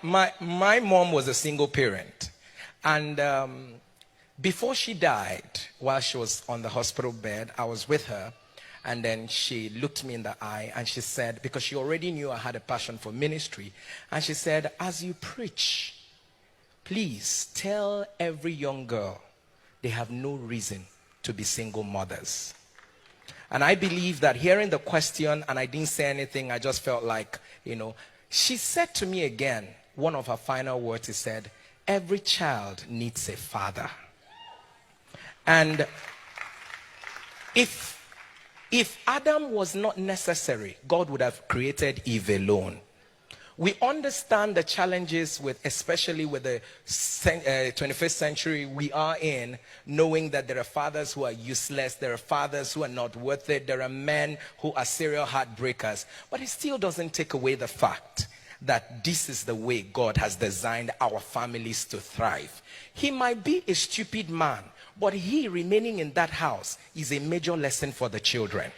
my mom was a single parent. And before she died, while she was on the hospital bed, I was with her. And then she looked me in the eye and she said, because she already knew I had a passion for ministry. And she said, as you preach, please tell every young girl they have no reason to be single mothers. And I believe that hearing the question, and I didn't say anything, I just felt like, she said to me again, one of her final words, she said, every child needs a father. And if Adam was not necessary, God would have created Eve alone. We understand the challenges especially with the 21st century we are in, knowing that there are fathers who are useless, there are fathers who are not worth it, there are men who are serial heartbreakers. But it still doesn't take away the fact that this is the way God has designed our families to thrive. He might be a stupid man, but he remaining in that house is a major lesson for the children.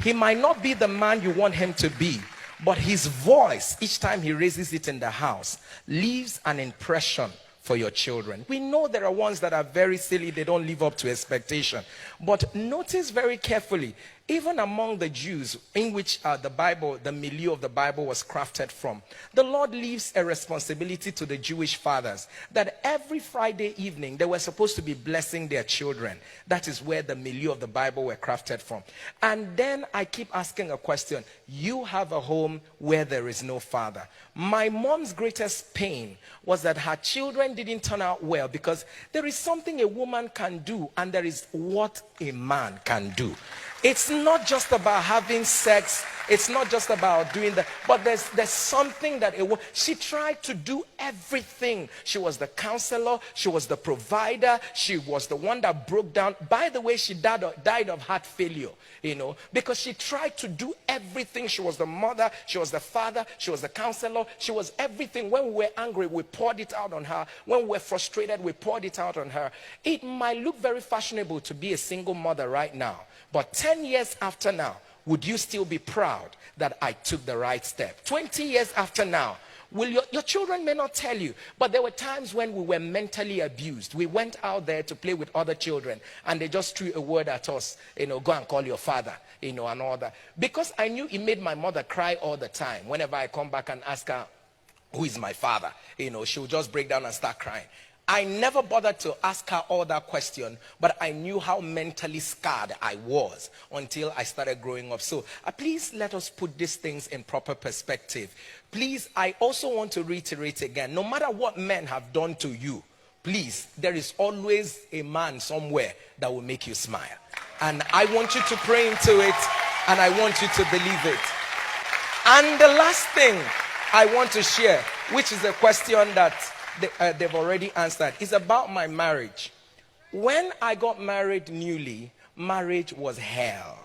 He might not be the man you want him to be, but his voice, each time he raises it in the house, leaves an impression for your children. We know there are ones that are very silly, they don't live up to expectation. But notice very carefully, even among the Jews in which the milieu of the Bible was crafted from, the Lord leaves a responsibility to the Jewish fathers that every Friday evening they were supposed to be blessing their children. That is where the milieu of the Bible were crafted from. And then I keep asking a question. You have a home where there is no father. My mom's greatest pain was that her children didn't turn out well, because there is something a woman can do and there is what a man can do. It's not just about having sex. It's not just about doing that. But there's something that she tried to do everything. She was the counselor. She was the provider. She was the one that broke down. By the way, she died of heart failure, because she tried to do everything. She was the mother. She was the father. She was the counselor. She was everything. When we were angry, we poured it out on her. When we were frustrated, we poured it out on her. It might look very fashionable to be a single mother right now. But 10 years after now, would you still be proud that I took the right step? 20 years after now, will your children may not tell you, but there were times when we were mentally abused. We went out there to play with other children and they just threw a word at us, go and call your father, and all that. Because I knew it made my mother cry all the time. Whenever I come back and ask her, who is my father? She'll just break down and start crying. I never bothered to ask her all that question, but I knew how mentally scarred I was until I started growing up. So please let us put these things in proper perspective. Please, I also want to reiterate again, no matter what men have done to you, please, there is always a man somewhere that will make you smile. And I want you to pray into it, and I want you to believe it. And the last thing I want to share, which is a question that they've already answered, is about my marriage. When I got married newly, marriage was hell.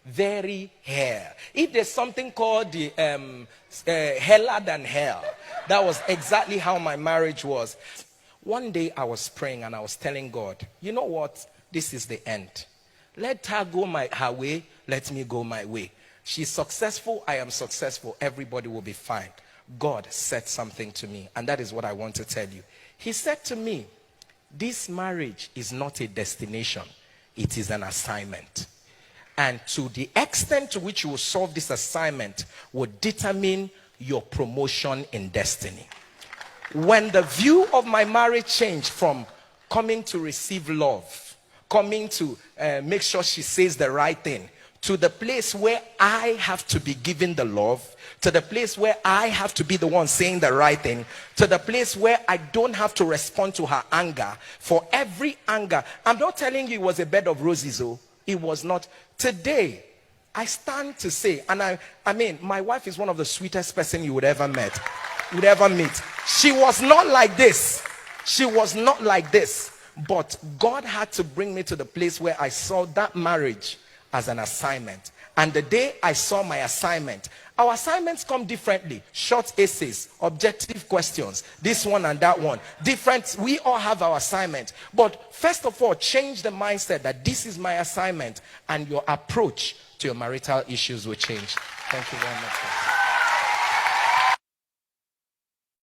Very hell. If there's something called the heller than hell, that was exactly how my marriage was. One day I was praying and I was telling God, you know what? This is the end. Let her go her way, let me go my way. She's successful, I am successful, everybody will be fine. God said something to me, and that is what I want to tell you. He said to me, this marriage is not a destination, it is an assignment. And to the extent to which you will solve this assignment will determine your promotion in destiny. When the view of my marriage changed from coming to receive love, coming to make sure she says the right thing, to the place where I have to be giving the love, to the place where I have to be the one saying the right thing, to the place where I don't have to respond to her anger. For every anger, I'm not telling you it was a bed of roses, it was not. Today, I stand to say, and I mean, my wife is one of the sweetest person you would ever meet. She was not like this. She was not like this. But God had to bring me to the place where I saw that marriage as an assignment. And the day I saw my assignment, our assignments come differently. Short essays, objective questions, this one and that one. Different, we all have our assignment. But first of all, change the mindset that this is my assignment, and your approach to your marital issues will change. Thank you very much.